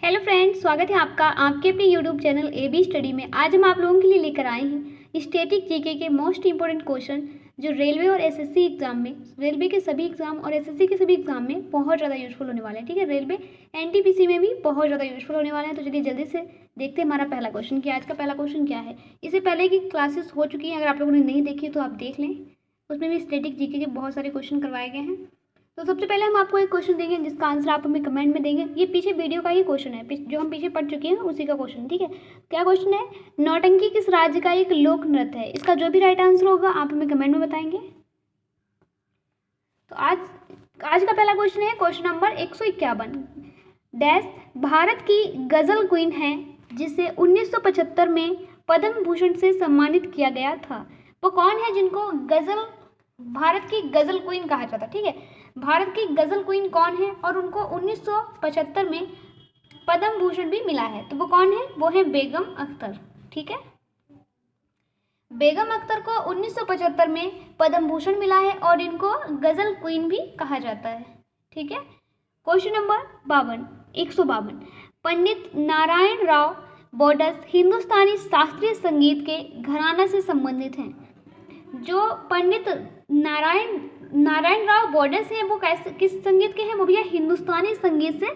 Hello friends, स्वागत है आपका आपके अपने यूट्यूब चैनल AB स्टडी में। आज हम आप लोगों के लिए लेकर आए हैं स्टैटिक जीके के मोस्ट इंपॉर्टेंट क्वेश्चन जो रेलवे और एसएससी एग्जाम में, रेलवे के सभी एग्जाम और एसएससी के सभी एग्जाम में बहुत ज़्यादा यूजफुल होने वाले हैं। ठीक है, रेलवे एनटीपीसी में भी बहुत ज़्यादा यूजफुल होने वाले हैं। तो चलिए जल्दी से देखते हैं हमारा पहला क्वेश्चन क्या। आज का पहला क्वेश्चन क्या है, इससे पहले की क्लासेस हो चुकी हैं, अगर आप लोगों ने नहीं देखी तो आप देख लें, उसमें भी स्टैटिक जीके के बहुत सारे क्वेश्चन करवाए गए हैं। तो सबसे पहले हम आपको एक क्वेश्चन देंगे जिसका आंसर आप हमें कमेंट में देंगे। ये पीछे वीडियो का ही क्वेश्चन है, जो हम पीछे पढ़ चुके हैं उसी का क्वेश्चन। ठीक है, क्या क्वेश्चन है, नौटंकी किस राज्य का एक लोक नृत्य है? इसका जो भी राइट आंसर होगा आप हमें कमेंट में बताएंगे। तो आज का पहला क्वेश्चन है क्वेश्चन नंबर 151। डैश भारत की गजल क्वीन है जिसे 1975 में पद्म भूषण से सम्मानित किया गया था। वो कौन है जिनको भारत की गजल क्वीन कहा जाता है? ठीक है, भारत की गजल क्वीन कौन है और उनको 1975 में पद्म भूषण भी मिला है। तो वो कौन है? वो है बेगम अख्तर। ठीक है, बेगम अख्तर को 1975 में पद्म भूषण मिला है और इनको गजल क्वीन भी कहा जाता है। ठीक है, क्वेश्चन नंबर 152। पंडित नारायण राव बोडस हिंदुस्तानी शास्त्रीय संगीत के घराना से संबंधित हैं। जो पंडित नारायण राव बोडस हैं वो किस संगीत के हैं? वो भैया हिंदुस्तानी संगीत से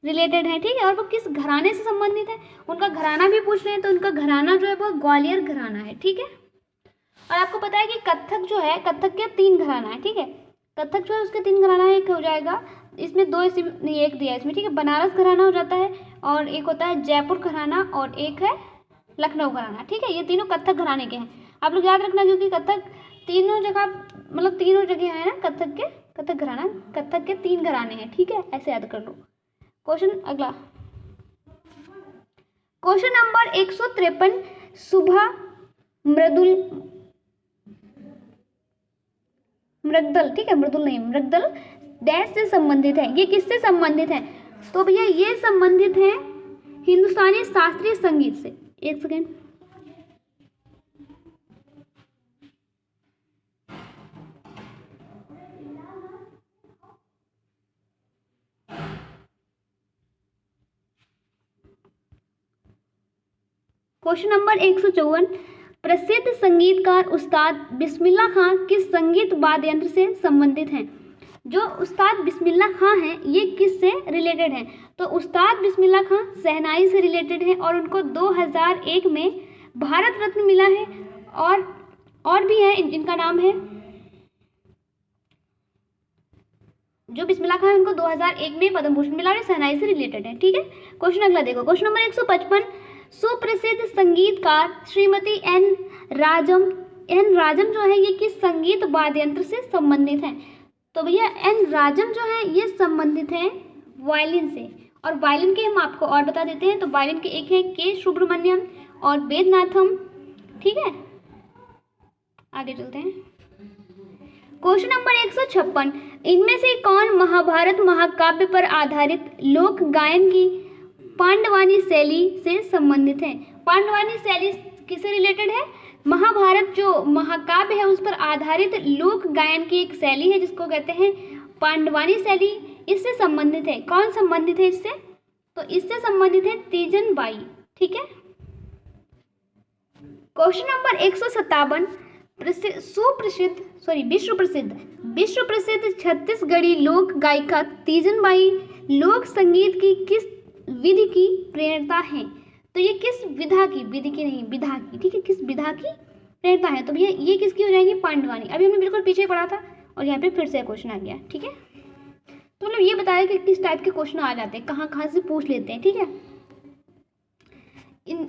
रिलेटेड है। ठीक है, और वो किस घराने से संबंधित है? उनका घराना भी पूछ रहे हैं, तो उनका घराना जो है वो ग्वालियर घराना है। ठीक है, और आपको पता है कि कथक जो है, कथक के 3 घराना है। ठीक है, कथक जो है उसके 3 घराना है। एक हो जाएगा इसमें 2 नहीं, एक दिया है इसमें। ठीक है, बनारस घराना हो जाता है और एक होता है जयपुर घराना और एक है लखनऊ घराना। ठीक है, ये तीनों कथक घराने के हैं। आप लोग याद रखना, क्योंकि कथक तीनों जगह है ना, कथक घराना, कथक के 3 घराने हैं। ठीक है, ऐसे याद कर लो। क्वेश्चन अगला, क्वेश्चन नंबर 153। सुबह मृगदल, ठीक है, मृदुल नहीं, मृगदल डैश से संबंधित है। ये किससे संबंधित है? तो भैया ये संबंधित है हिंदुस्तानी शास्त्रीय संगीत से। एक सेकेंड, क्वेश्चन नंबर 154। प्रसिद्ध संगीतकार उस्ताद बिस्मिल्लाह खां किस संगीत वाद्य यंत्र से संबंधित हैं? जो उस्ताद बिस्मिल्लाह खां हैं ये किससे रिलेटेड हैं? तो उस्ताद बिस्मिल्लाह खां शहनाई से रिलेटेड हैं और उनको 2001 में भारत रत्न मिला है। और भी है इनका नाम है, जो बिस्मिल्लाह खां है उनको 2001 में पद्म भूषण मिला और शहनाई से रिलेटेड है। ठीक है, क्वेश्चन अगला देखो, क्वेश्चन नंबर 155। सुप्रसिद्ध संगीतकार श्रीमती एन राजम जो है ये किस संगीत वाद्य यंत्र से संबंधित हैं? तो भैया एन राजम जो है ये संबंधित हैं वायलिन से। और वायलिन के हम आपको और बता देते हैं, तो वायलिन के एक है के सुब्रमण्यम और वेदनाथम। ठीक है, आगे चलते हैं। Question number 156। इनमें से कौन महाभारत महाकाव्य पर आधारित लोक गायन की पांडवानी शैली से संबंधित है? पांडवानी शैली किससे रिलेटेड है? महाभारत जो महाकाव्य है उस पर आधारित लोक गायन की एक शैली है जिसको कहते हैं पांडवानी शैली, इससे संबंधित है। कौन संबंधित है इससे? तो इससे संबंधित है तीजन बाई। ठीक है, क्वेश्चन नंबर 157। विश्व प्रसिद्ध छत्तीसगढ़ी लोक गायिका तीजन बाई लोक संगीत की किस विधि की प्रेरणा है? तो ये किस विधा की, विधि की नहीं विधा की, ठीक है, किस विधा की प्रेरणा है? तो भैया ये किसकी हो जाएगी? पांडवानी। अभी हमने बिल्कुल पीछे पढ़ा था और यहाँ पे फिर से क्वेश्चन आ गया। ठीक है, तो मतलब ये बताया कि किस टाइप के क्वेश्चन आ जाते हैं, कहाँ से पूछ लेते हैं। ठीक है,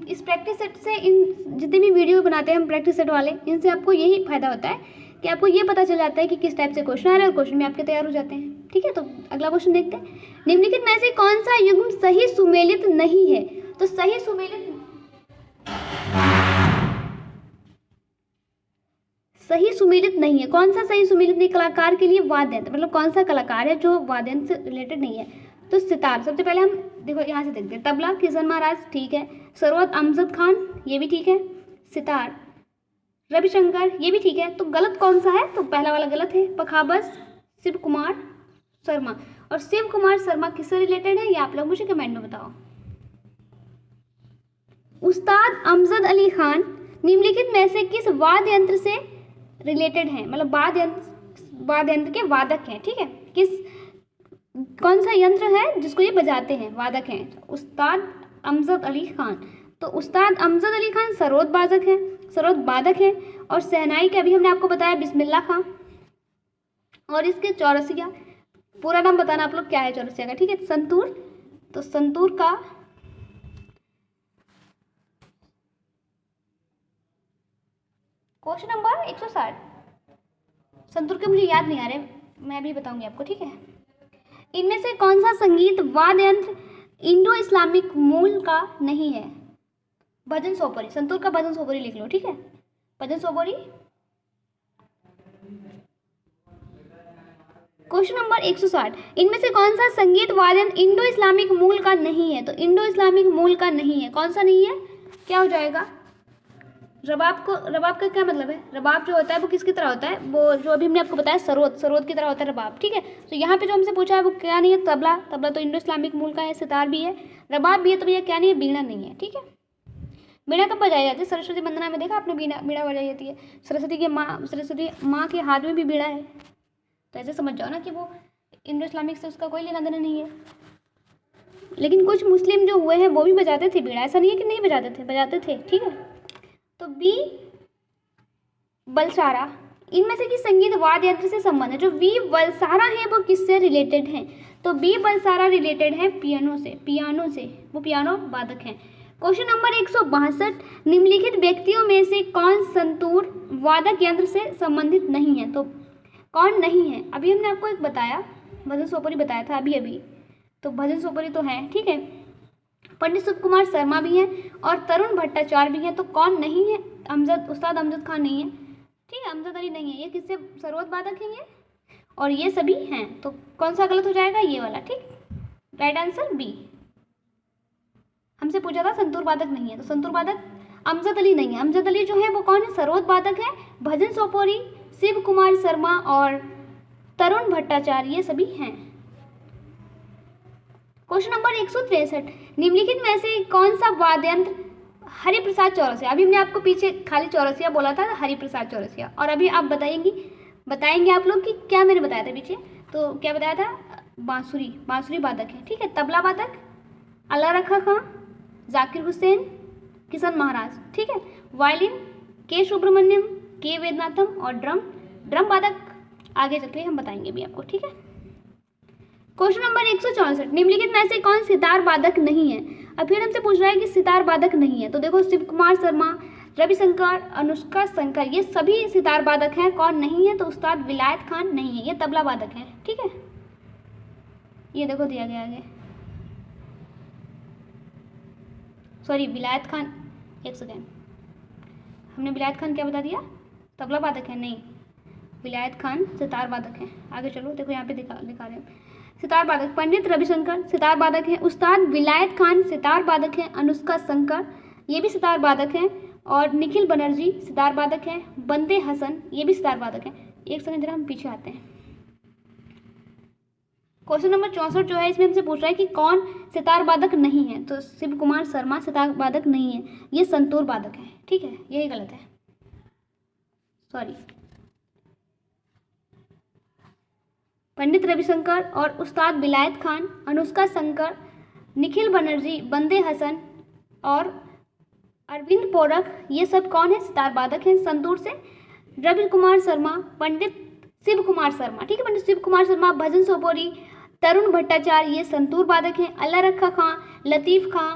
इस प्रैक्टिस सेट से, इन जितने भी वीडियो बनाते हैं हम प्रैक्टिस सेट वाले, इनसे आपको यही फायदा होता है कि आपको ये पता चल जाता है कि किस टाइप से क्वेश्चन आ रहा है और क्वेश्चन में आपके तैयार हो जाते हैं। ठीक है, तो अगला क्वेश्चन देखते हैं। निम्नलिखित में से कौन सा युग्म सही सुमेलित नहीं है? तो सही सुमेलित नहीं है। कौन सा सही सुमेलित नहीं? कलाकार के लिए वाद्य यंत्र, मतलब कौन सा कलाकार है जो वाद्य यंत्र से रिलेटेड नहीं है? तो सितार। सबसे पहले हम देखो यहाँ से देखते हैं, तबला किशन महाराज, ठीक है, सरवत अमजद खान, ये भी ठीक है। सितार रविशंकर, ये भी ठीक है। तो गलत कौन सा है? तो पहला वाला गलत है। पखाबज शिव कुमार शर्मा, और शिव कुमार शर्मा किससे रिलेटेड है ये आप लोग मुझे कमेंट में बताओ। उस्ताद अमजद अली खान निम्नलिखित में से किस वाद्य यंत्र से रिलेटेड हैं, मतलब वाद्य यंत्र के वादक हैं, ठीक है, कौन सा यंत्र है जिसको ये बजाते हैं, वादक हैं, उस्ताद अमजद अली खान। तो उस्ताद अमजद अली खान सरोद वादक हैं और शहनाई के अभी हमने आपको बताया बिस्मिल्लाह खां, और इसके चौरसिया, पूरा नाम बताना आप लोग क्या है चौरसिया का, ठीक है, संतूर। तो संतूर का क्वेश्चन नंबर 160, संतूर के मुझे याद नहीं आ रहे, मैं अभी बताऊंगी आपको, ठीक है। इनमें से कौन सा संगीत वाद्य यंत्र इंडो इस्लामिक मूल का नहीं है? भजन सोपरी, संतूर का भजन सोपरी लिख लो, ठीक है, भजन सोपरी। क्वेश्चन नंबर 160, इनमें से कौन सा संगीत वाद्य यंत्र इंडो इस्लामिक मूल का नहीं है? तो इंडो इस्लामिक मूल का नहीं है, कौन सा नहीं है, क्या हो जाएगा? रबाब का क्या मतलब है? रबाब जो होता है वो किसकी तरह होता है, वो जो अभी हमने आपको बताया सरोद की तरह होता है रबाब, ठीक है। तो यहाँ पे जो हमसे पूछा है वो क्या नहीं है, तबला तो इंडो इस्लामिक मूल का है, सितार भी है, रबाब भी है, तो भैया क्या नहीं है, बीड़ा नहीं है, ठीक है। बीड़ा कब बजाई जाती है? सरस्वती वंदना में देखा आपने, बीड़ा बजाई जाती है, सरस्वती माँ के हाथ में भी बीड़ा है, तो ऐसे समझ जाओ ना कि वो इंडो इस्लामिक से उसका कोई लेना देना नहीं है। लेकिन कुछ मुस्लिम जो हुए हैं वो भी बजाते थे बीड़ा, ऐसा नहीं है कि नहीं बजाते थे, ठीक है। तो बी बलसारा, इनमें से किस संगीत वाद्य यंत्र से संबंध है? जो बी बलसारा है वो किससे रिलेटेड है? तो बी बलसारा रिलेटेड है पियानो से, वो पियानो वादक हैं। क्वेश्चन नंबर 162, निम्नलिखित व्यक्तियों में से कौन संतूर वादक यंत्र से संबंधित नहीं है? तो कौन नहीं है? अभी हमने आपको एक बताया, भजन सोपरी बताया था अभी, तो भजन सोपरी तो है, ठीक है। पंडित सुख कुमार शर्मा भी हैं और तरुण भट्टाचार्य भी हैं, तो कौन नहीं है? उस्ताद अमजद खान नहीं है, ठीक है, अमजद अली नहीं है, ये किससे सरोद वादक हैं ये, और ये सभी हैं, तो कौन सा गलत हो जाएगा? ये वाला, ठीक, राइट आंसर बी। हमसे पूछा था संतूर वादक नहीं है, तो संतूर वादक अमजद अली नहीं है, अमजद अली जो है वो कौन है? सरोद वादक है, भजन सोपोरी, शिव कुमार शर्मा और तरुण भट्टाचार्य ये सभी हैं। क्वेश्चन नंबर 163, निम्नलिखित में से कौन सा वाद्य यंत्र हरिप्रसाद चौरसिया, अभी हमने आपको पीछे खाली चौरसिया बोला था, हरिप्रसाद चौरसिया, और अभी आप बताएंगे आप लोग कि क्या मैंने बताया था पीछे, तो क्या बताया था? बांसुरी वादक है, ठीक है, तबला वादक अल्लाह रखा खां, जाकिर हुसैन, किशन महाराज, ठीक है, वायलिन के सुब्रमण्यम, के वेदनाथम, और ड्रम वादक आगे चल के हम बताएंगे भी आपको, ठीक है। क्वेश्चन नंबर 164, निम्नलिखित में से कौन सितार वादक नहीं है? अब फिर हमसे पूछ रहा है कि सितार वादक नहीं है, तो देखो शिव कुमार शर्मा, रविशंकर, अनुष्का शंकर ये सभी सितार वादक हैं, कौन नहीं है? तो उस्ताद विलायत खान नहीं है, ये तबला वादक है, ठीक है, ये देखो दिया गया आगे, सॉरी विलायत खान, एक सेकेंड, हमने विलायत खान क्या बता दिया? तबला वादक है, नहीं, विलायत खान सितार वादक है। आगे चलो, देखो यहाँ पे दिखा रहे हैं, सितार वादक पंडित रविशंकर सितार वादक हैं, उस्ताद विलायत खान सितार वादक हैं, अनुष्का शंकर ये भी सितार वादक हैं, और निखिल बनर्जी सितार वादक हैं, बंदे हसन ये भी सितार वादक हैं। एक सेकंड जरा हम पीछे आते हैं। क्वेश्चन नंबर 64 जो है इसमें हमसे पूछ रहा है कि कौन सितार वादक नहीं है? तो शिव कुमार शर्मा सितार वादक नहीं है, ये संतूर वादक है, ठीक है, यही गलत है, सॉरी। पंडित रविशंकर और उस्ताद विलायत खान, अनुष्का शंकर, निखिल बनर्जी, बंदे हसन और अरविंद पोरख ये सब कौन है? सितार वादक हैं। संतूर से रवि कुमार शर्मा, पंडित शिव कुमार शर्मा, ठीक है, पंडित शिव कुमार शर्मा, भजन सोपोरी, तरुण भट्टाचार्य ये संतूर वादक हैं। अल्लाह रखा खां, लतीफ़ खां,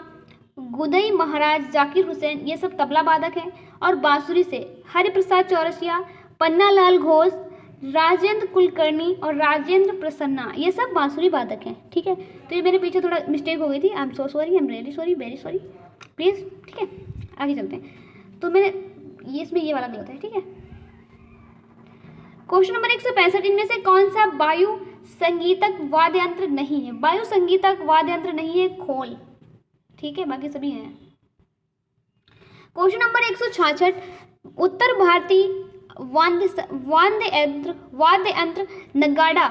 गुदई महाराज, जाकिर हुसैन ये सब तबला वादक हैं। और बांसुरी से हरिप्रसाद चौरसिया, पन्नालाल घोष, राजेंद्र कुलकर्णी और राजेंद्र प्रसन्ना ये सब बांसुरी वादक हैं, ठीक है। तो ये मेरे पीछे थोड़ा मिस्टेक हो गई थी, I am so sorry, I am really sorry, very sorry, please, ठीक है। आगे चलते हैं, तो मैंने इसमें ये वाला गलत है, ठीक है। क्वेश्चन नंबर 165, इनमें से कौन सा वायु संगीतक वाद्य यंत्र नहीं है? वायु संगीतक वाद्य यंत्र नहीं है खोल, ठीक है, बाकी सभी हैं। क्वेश्चन नंबर 166, उत्तर भारतीय वाद्य यंत्र नगाड़ा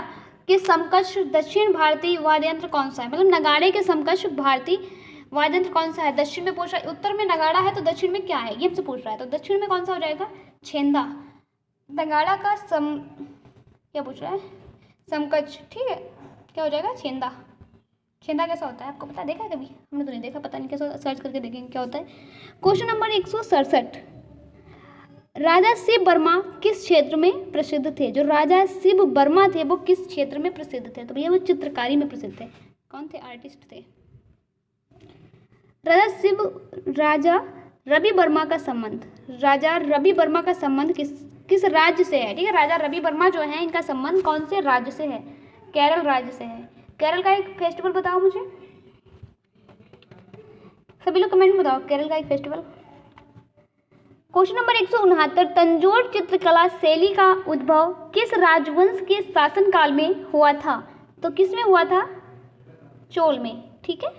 के समकक्ष दक्षिण भारतीय वाद्य यंत्र कौन सा है? मतलब नगाड़े के समकक्ष भारतीय वाद्ययंत्र कौन सा है? दक्षिण में पूछ रहा है, उत्तर में नगाड़ा है तो दक्षिण में क्या है ये हमसे पूछ रहा है, तो दक्षिण में कौन सा हो जाएगा? छेंदा। नगाड़ा का क्या पूछ रहा है? समकक्ष, ठीक है, क्या हो जाएगा? छेंदा। छेंदा कैसा होता है आपको पता है? देखा है कभी? हमने तो नहीं देखा, पता नहीं, कैसा, सर्च करके देखेंगे क्या होता है। क्वेश्चन नंबर 167, राजा शिव वर्मा किस क्षेत्र में प्रसिद्ध थे? जो राजा शिव वर्मा थे वो किस क्षेत्र में प्रसिद्ध थे? तो भैया वो चित्रकारी में प्रसिद्ध थे। कौन थे? आर्टिस्ट थे। राजा रवि वर्मा का संबंध, राजा रवि वर्मा का संबंध किस राज्य से है? ठीक है, राजा रवि वर्मा जो है इनका संबंध कौन से राज्य से है? केरल राज्य से है। केरल का एक फेस्टिवल बताओ मुझे, सभी लोग कमेंट में बताओ केरल का एक फेस्टिवल। क्वेश्चन नंबर 169, तंजौर चित्रकला शैली का उद्भव किस राजवंश के शासनकाल में हुआ था? तो किस में हुआ था? चोल में, ठीक है।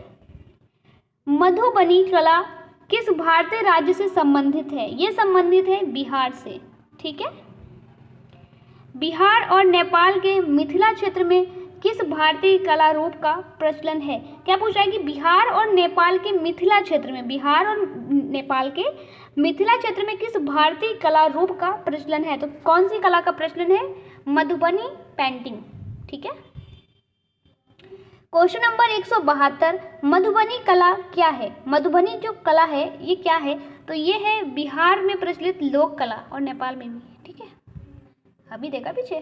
मधुबनी कला किस भारतीय राज्य से संबंधित है? ये संबंधित है बिहार से, ठीक है। बिहार और नेपाल के मिथिला क्षेत्र में किस भारतीय कला रूप का प्रचलन है? क्या पूछ रहा है कि बिहार और नेपाल के मिथिला क्षेत्र में, बिहार और नेपाल के मिथिला क्षेत्र में किस भारतीय कला रूप का प्रचलन है? तो कौन सी कला का प्रचलन है? मधुबनी पेंटिंग, ठीक है। क्वेश्चन नंबर 172, मधुबनी कला क्या है? मधुबनी जो कला है ये क्या है? तो ये है बिहार में प्रचलित लोक कला और नेपाल में भी, ठीक है, अभी देखा पीछे।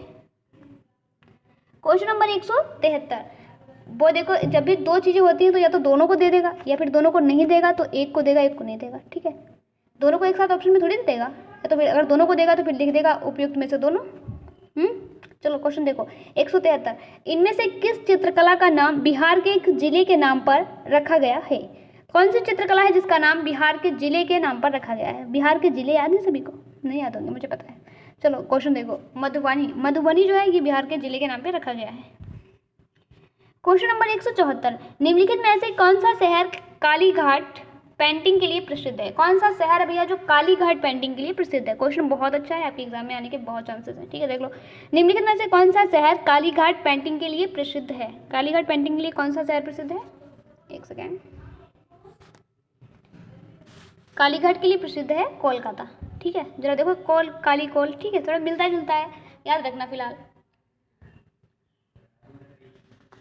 क्वेश्चन नंबर 173, वो देखो जब भी दो चीजें होती हैं तो या तो दोनों को दे देगा या फिर दोनों को नहीं देगा, तो एक को देगा एक को नहीं देगा, ठीक है। दोनों को एक साथ ऑप्शन में थोड़ी देगा, या तो फिर अगर दोनों को देगा तो फिर लिख देगा उपयुक्त में से दोनों। चलो क्वेश्चन देखो 173, इनमें से किस चित्रकला का नाम बिहार के एक जिले के नाम पर रखा गया है? कौन सी चित्रकला है जिसका नाम बिहार के जिले के नाम पर रखा गया है? बिहार के जिले याद है सभी को? नहीं याद होंगे, मुझे पता है। चलो क्वेश्चन देखो, मधुबनी, मधुबनी जो है ये बिहार के जिले के नाम पे रखा गया है। क्वेश्चन नंबर 174, निम्नलिखित में से कौन सा शहर कालीघाट पेंटिंग के लिए प्रसिद्ध है? कौन सा शहर है भैया जो कालीघाट पेंटिंग के लिए प्रसिद्ध है? क्वेश्चन बहुत अच्छा है, आपके एग्जाम में आने के बहुत चांसेस हैं, ठीक है। देख लो, निम्नलिखित में से कौन सा शहर कालीघाट पेंटिंग के लिए प्रसिद्ध है? कालीघाट पेंटिंग के लिए कौन सा शहर प्रसिद्ध है? एक सेकेंड, कालीघाट के लिए प्रसिद्ध है कोलकाता, ठीक है। जरा देखो काली कोल, ठीक है, थोड़ा मिलता जुलता है, याद रखना फिलहाल।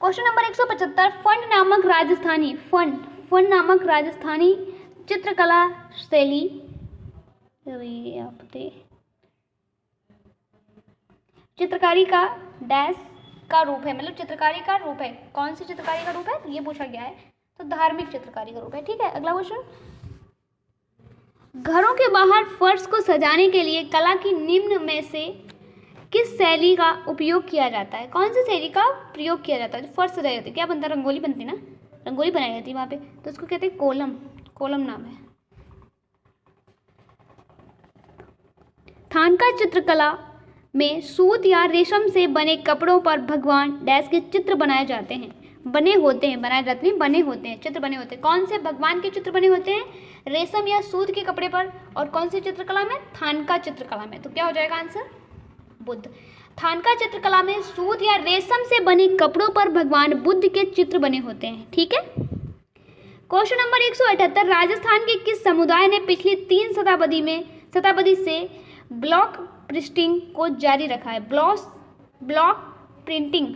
क्वेश्चन नंबर 175, फन नामक राजस्थानी चित्रकला शैली चित्रकारी का डैश का रूप है, मतलब चित्रकारी का रूप है, कौन सी चित्रकारी का रूप है? तो ये पूछा गया है, तो धार्मिक चित्रकारी का रूप है, ठीक है। अगला क्वेश्चन, घरों के बाहर फर्श को सजाने के लिए कला की निम्न में से किस शैली का उपयोग किया जाता है? कौन सी शैली का प्रयोग किया जाता है? फर्श सजाई जाती है, क्या बनता है? रंगोली बनती है ना, रंगोली बनाई जाती है वहाँ पे, तो उसको कहते हैं कोलम, कोलम नाम है। थानका चित्रकला में सूत या रेशम से बने कपड़ों पर भगवान डैश के चित्र बनाए जाते हैं, बने होते हैं, बनाए जाते हैं, बने होते हैं, चित्र बने होते हैं। कौन से भगवान के चित्र बने होते हैं? रेशम या सूत के कपड़े पर, और कौन सी चित्रकला में? थानका चित्रकला में। तो क्या हो जाएगा आंसर? बुद्ध। थानका चित्रकला में सूत या रेशम से बने कपड़ों पर भगवान बुद्ध के चित्र बने होते हैं, ठीक है। क्वेश्चन नंबर 178, राजस्थान के किस समुदाय ने पिछली 3 शताब्दी से ब्लॉक प्रिंटिंग को जारी रखा है? ब्लॉक प्रिंटिंग,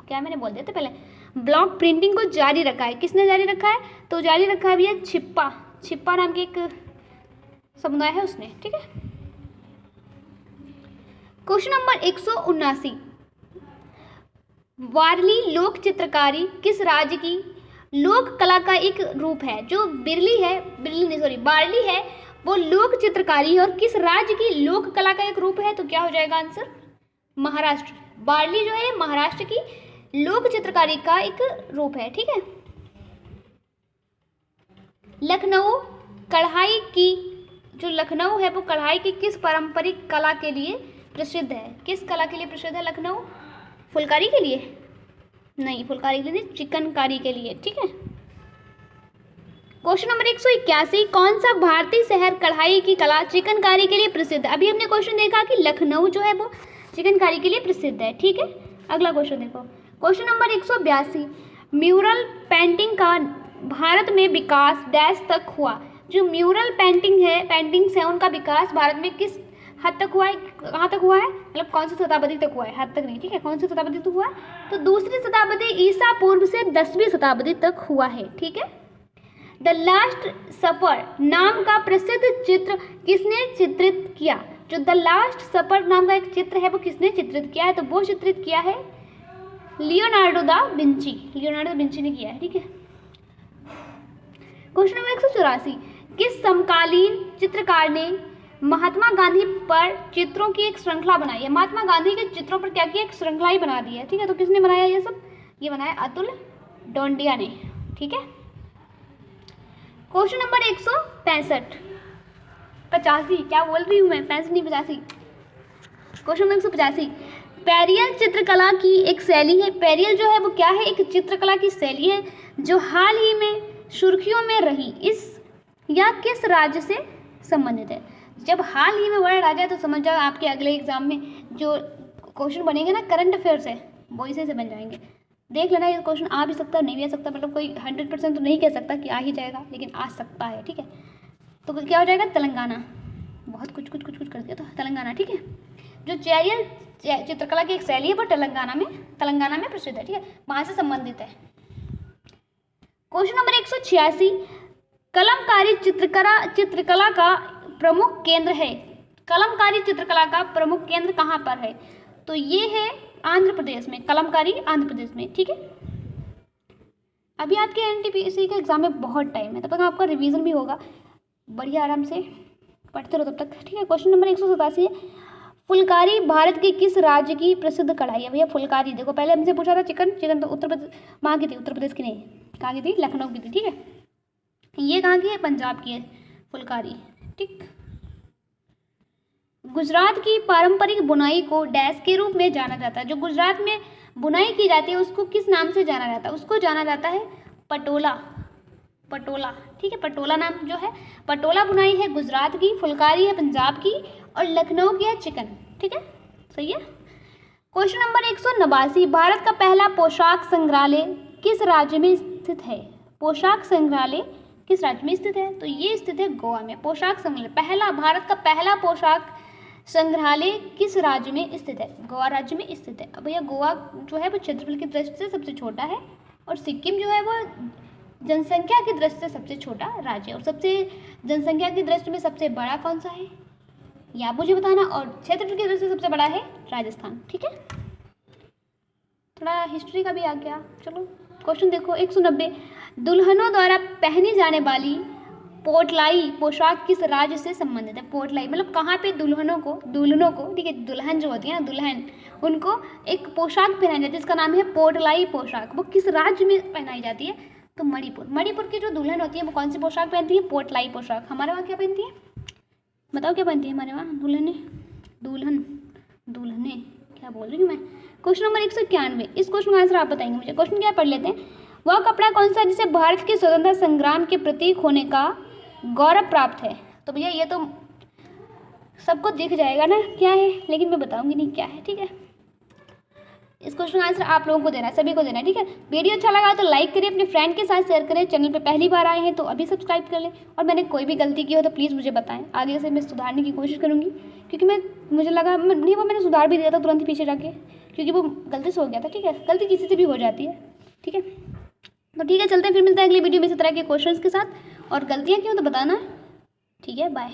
क्या मैंने बोल दिया था पहले, ब्लॉक प्रिंटिंग को जारी रखा है। किसने जारी रखा है? तो जारी रखा है भैया छिप्पा नाम के एक समुदाय है उसने, ठीक है। क्वेश्चन नंबर 179, वारली लोक चित्रकारी किस राज्य की लोक कला का एक रूप है? जो वारली है वो लोक चित्रकारी और किस राज्य की लोक कला का एक रूप है? तो क्या हो जाएगा आंसर? महाराष्ट्र। वारली जो है महाराष्ट्र की लोक चित्रकारी का एक रूप है, ठीक है। लखनऊ कढ़ाई की, जो लखनऊ है वो कढ़ाई की किस पारंपरिक कला के लिए प्रसिद्ध है? किस कला के लिए प्रसिद्ध है लखनऊ? फुलकारी के लिए? नहीं, फुलकारी के लिए नहीं, चिकनकारी के लिए, ठीक है। क्वेश्चन नंबर 181, कौन सा भारतीय शहर कढ़ाई की कला चिकनकारी के लिए प्रसिद्ध है? अभी हमने क्वेश्चन देखा कि लखनऊ जो है वो चिकनकारी के लिए प्रसिद्ध है, ठीक है। अगला क्वेश्चन देखो, क्वेश्चन नंबर 182, म्यूरल पेंटिंग का भारत में विकास डैश तक हुआ। जो म्यूरल पेंटिंग्स है उनका विकास भारत में किस हद तक हुआ है, कहाँ तक हुआ है, मतलब कौन सी शताब्दी तक हुआ है, हद तक नहीं, ठीक है, कौन सी शताब्दी तक हुआ है, तो दूसरी शताब्दी ईसा पूर्व से 10वीं शताब्दी तक हुआ है, ठीक है। द लास्ट सफर नाम का प्रसिद्ध चित्र किसने चित्रित किया? जो द लास्ट सफर नाम का एक चित्र है वो किसने चित्रित किया है? तो वो चित्रित किया है Leonardo da Vinci, Leonardo da Vinci ने किया है, ठीक है। क्वेश्चन नंबर 184, किस समकालीन चित्रकार ने महात्मा गांधी पर चित्रों की एक श्रृंखला बनाई है? महात्मा गांधी के चित्रों पर क्या किया, एक श्रृंखला ही बना दी है, ठीक है। तो किसने बनाया ये सब? ये बनाया अतुल डोंडिया ने, ठीक है। क्वेश्चन नंबर 165, 85, क्या बोल रही हूँ मैं, 65 नहीं 85। क्वेश्चन नंबर 185, पेरियल चित्रकला की एक शैली है। पेरियल जो है वो क्या है, एक चित्रकला की शैली है जो हाल ही में सुर्खियों में रही, इस या किस राज्य से संबंधित है? जब हाल ही में बड़ा राज्य है तो समझ जाओ आपके अगले एग्जाम में जो क्वेश्चन बनेंगे ना करंट अफेयर से, वो इसी से बन जाएंगे। देख लेना, ये क्वेश्चन आ भी सकता है नहीं भी आ सकता, मतलब कोई 100% तो नहीं कह सकता कि आ ही जाएगा, लेकिन आ सकता है, ठीक है। तो क्या हो जाएगा, तेलंगाना, बहुत कुछ कर दिया तो तेलंगाना, ठीक है। जो चेरियल चित्रकला की एक शैली है वो तेलंगाना में प्रसिद्ध है, ठीक है, वहाँ से संबंधित है। क्वेश्चन नंबर 186, कलमकारी चित्रकला का प्रमुख केंद्र है। कलमकारी चित्रकला का प्रमुख केंद्र कहाँ पर है? तो ये है आंध्र प्रदेश में, कलमकारी आंध्र प्रदेश में, ठीक है। अभी आपके एनटीपीसी के एग्जाम में बहुत टाइम है, तब तक आपका रिवीजन भी होगा, बढ़िया आराम से पढ़ते रहो तब तक, ठीक है। क्वेश्चन नंबर 187 है, फुलकारी भारत के किस राज्य की प्रसिद्ध कढ़ाई है? भैया फुलकारी देखो, पहले हमसे पूछा था चिकन तो उत्तर प्रदेश, वहाँ की थी, उत्तर प्रदेश की नहीं, कहाँ की थी, लखनऊ की थी, ठीक है। ये कहाँ की है, पंजाब की है फुलकारी, ठीक। गुजरात की पारंपरिक बुनाई को डैश के रूप में जाना जाता है। जो गुजरात में बुनाई की जाती है उसको किस नाम से जाना जाता है? उसको जाना जाता है पटोला, ठीक है। पटोला नाम जो है, पटोला बुनाई है गुजरात की, फुलकारी है पंजाब की, और लखनऊ की है चिकन, ठीक है, सही है। क्वेश्चन नंबर 189, भारत का पहला पोशाक संग्रहालय किस राज्य में स्थित है? पोशाक संग्रहालय किस राज्य में स्थित है? तो ये स्थित है गोवा में। पोशाक संग्रहालय भारत का पहला पोशाक संग्रहालय किस राज्य में स्थित है? गोवा राज्य में स्थित है। अब भैया गोवा जो है वो क्षेत्रफल की दृष्टि से सबसे छोटा है, और सिक्किम जो है वो जनसंख्या की दृष्टि से सबसे छोटा राज्य है, और सबसे जनसंख्या की दृष्टि में सबसे बड़ा कौन सा है, ये आप मुझे बताना। और क्षेत्रफल की दृष्टि से सबसे बड़ा है राजस्थान, ठीक है। थोड़ा हिस्ट्री का भी आ गया, चलो क्वेश्चन देखो। 190, दुल्हनों द्वारा पहनी जाने वाली पोटलाई पोशाक किस राज्य से संबंधित है? पोटलाई मतलब कहाँ पे दुल्हनों को, ठीक है, दुल्हन जो होती है ना, दुल्हन, उनको एक पोशाक पहनाई जाती है जिसका नाम है पोटलाई पोशाक। वो किस राज्य में पहनाई जाती है? तो मणिपुर की जो दुल्हन होती है वो कौन सी पोशाक पहनती है? पोटलाई पोशाक। हमारे वहाँ क्या पहनती है, बताओ क्या पहनती है हमारे वहाँ? दुल्हने क्या बोल रही हूँ मैं। क्वेश्चन नंबर 191, इस क्वेश्चन का आंसर आप बताएंगे मुझे। क्वेश्चन क्या पढ़ लेते हैं, वह कपड़ा कौन सा जिसे भारत के स्वतंत्रता संग्राम के प्रतीक होने का गौरव प्राप्त है? तो भैया ये तो सबको दिख जाएगा ना क्या है, लेकिन मैं बताऊंगी नहीं क्या है, ठीक है। इस क्वेश्चन का आंसर आप लोगों को देना है, सभी को देना है, ठीक है। वीडियो अच्छा लगा तो लाइक करें, अपने फ्रेंड के साथ शेयर करें, चैनल पे पहली बार आए हैं तो अभी सब्सक्राइब कर लें, और मैंने कोई भी गलती की हो तो प्लीज़ मुझे बताएं, आगे से मैं सुधारने की कोशिश करूँगी, क्योंकि मुझे लगा नहीं, वो मैंने सुधार भी दिया था तुरंत ही पीछे जाके, क्योंकि वो गलती से हो गया था, ठीक है। गलती किसी से भी हो जाती है, ठीक है। तो ठीक है, चलते हैं, फिर मिलते हैं अगली वीडियो में इसी तरह के क्वेश्चंस के साथ, और गलतियाँ क्यों तो बताना, ठीक है, बाय।